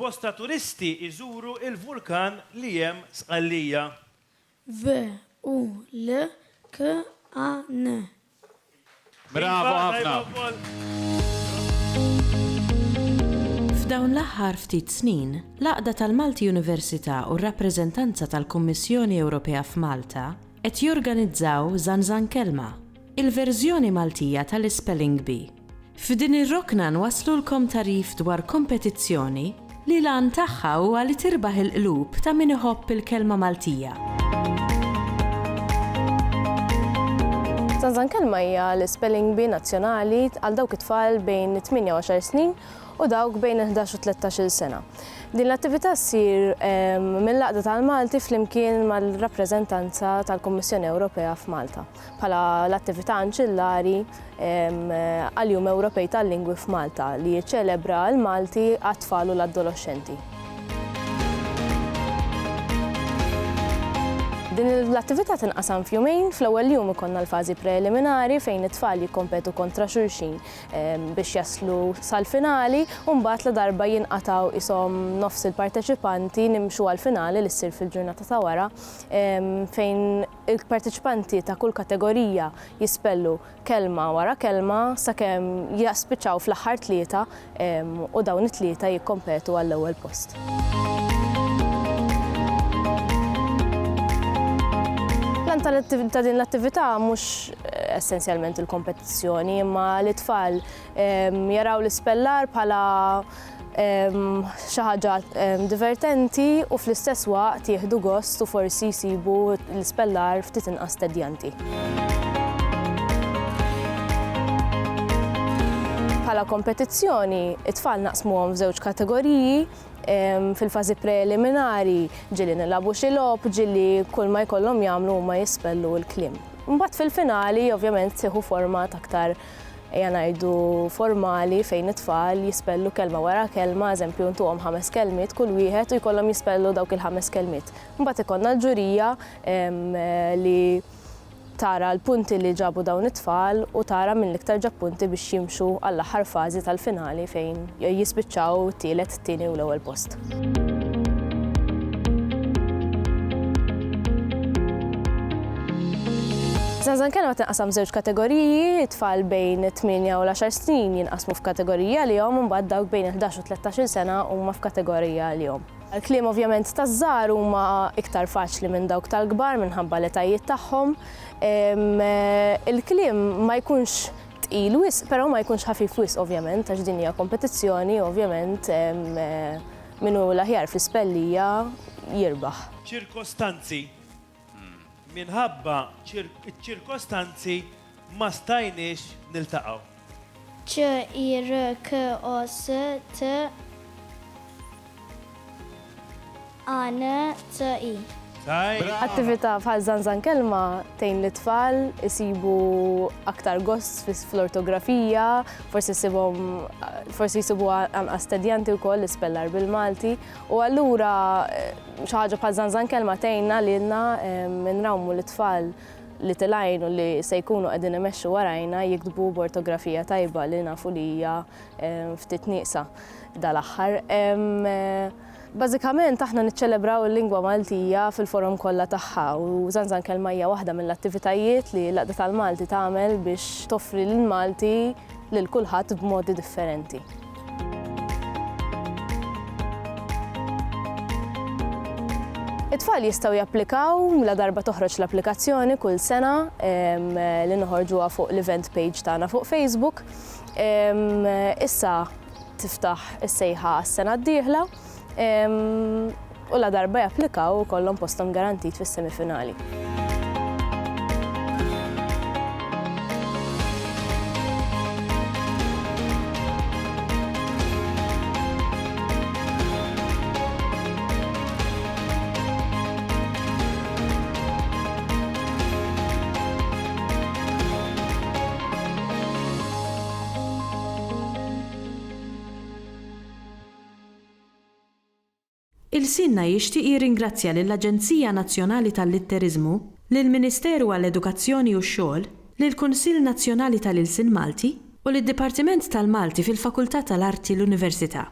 Bosta turisti iżuru il-vulkan li hemm Sqallija. V-U-L-K-A-N. Bravo ħafna. F'dawn l-aħħar ftit snin, l-Għaqda tal-Malti Università u r-rappreżentanza tal-Kummissjoni Ewropea f'Malta qed jorganizzaw Zanzan Kelma, il-verżjoni Maltija tal-Spelling Bee. F'din ir-rokna nwaslulkom tarif dwar kompetizzjoni li l-għan tagħha huwa li tirbaħ il-qlub ta' min iħobb il-kelma Maltija. Zanzan Kelma hija l-Spelling Bee nazzjonali għal dawk it-tfal bejn 28 snin u dawk bejn 11 u 13 sena. Din l-attività ssir mill-Għaqda tal-Malti flimkien mal-rappreżentanza tal-Kummissjoni Ewropea f'Malta bħala l-attività anċillari għal-Jum Ewropej tal-Lingwi f'Malta li jiċċelebra l-Malti għat-tfal u l-adolescenti. Din l-attività tinqasam f'jumejn, fl-ewwel jum ikollna l-fażi preliminari fejn it-tfal jikkompetu kontra xulxin biex jaslu sal-finali u mbagħad la darba jinqataw ishom nofs il-parteċipanti nimxu għall-finali li ssir fil-ġurnata ta' wara fejn il-parteċipanti ta' kull kategorija jispellu kelma wara kelma sakemm jaspiċċaw fl-aħħar tlieta u dawn it-tlieta jikkompetu għall-ewwel post. Ta' din l-attività mhux essenzjalment il-kompetizzjoni, imma l-itfal jaraw l-ispellar bħala xi ħaġa divertenti u fl-istess waqt jieħdu gost u forsi jsibu l-ispellar ftit inqas tedjanti. Bħala kompetizzjoni, it-tfal naqsmuhom f'żewġ kategoriji. Fil-fażi preliminari ġieli nilagħbu xi logħob, ġieli kull ma jkollhom jagħmlu huma jispellu l-kliem. Mbagħad fil-finali ovvjament tieħu format aktar ngħidu formali fejn it-tfal jispellu kelma wara kelma, eżempju ntuhom 5 kelmiet kull wieħed u jkollhom jispellu dawk il-5 kelmiet. Mbagħad ikollna l-ġurija li tara l-punti li ġabu dawn it-tfal u tara mill-iktar ġab punti biex jimxu għall-aħħar fażi tal-finali fejn jispiċċaw t-tielet, it-tieni u l-ewwel post. Zanzan Kelma tinqasam żewġ kategoriji, it-tfal bejn 8 u 10 snin jinqasmu f'kategorija li hom u mbagħad dawk bejn 11 u 13 sena huma f'kategorija li hom. Il-kliem ovvjament taż-żgħar huma iktar faċli minn dawk tal-kbar minħabba l-etajiet tagħhom. Il-kliem ma jkunx tqil wisq, però ma jkunx ħafif wisq ovvjament għax din hija kompetizzjoni ovvjament min hu l-aħjar fl-ispellija jirbaħ. Ċirkostanzi. Minħabba ċirkostanzi ma stajniex niltaqgħu. C-I-R-K-O-S-T-A-N-T-I. Attività bħal Zanzan Kelma tgħin l-itfal isibu aktar gost fl-ortografija, forsi jsibu anqas tedjanti wkoll ispellar bil-Malti u allura xi ħaġa bħal Zanzan Kelma tgħinna lilna nrawmu l-itfal li tilgħin u li se jkunu qegħdin imexxu warajna jiktbu b'ortografija tajba li nafu li hija ftit nieqsa dal-aħħar. Bażikament aħna niċċelebraw il-lingwa Maltija fil-forum kollha tagħha u Zanzan Kelma hija waħda mill-attivitajiet li l-Għaqda tal-Malti tagħmel biex toffri lil-Malti lil kulħadd b'modi differenti. It-tfal jistgħu japplikaw la darba toħroġ l-applikazzjoni kull sena li noħorġuha fuq l-event page tagħna fuq Facebook. Issa tiftaħ is-sejħa għas-sena d-dieħla u la darba japplikaw u kollhom posthom garantit fis-semifinali. Il-Sinna jixtieq jirringrazzja lill-Aġenzija Nazzjonali tal-Litterizmu, lill-Ministeru għall-Edukazzjoni u x-Xogħol, lill-Kunsill Nazzjonali tal-Ilsien Malti u lid-Dipartiment tal-Malti fil-Fakultà tal-Arti l-Università.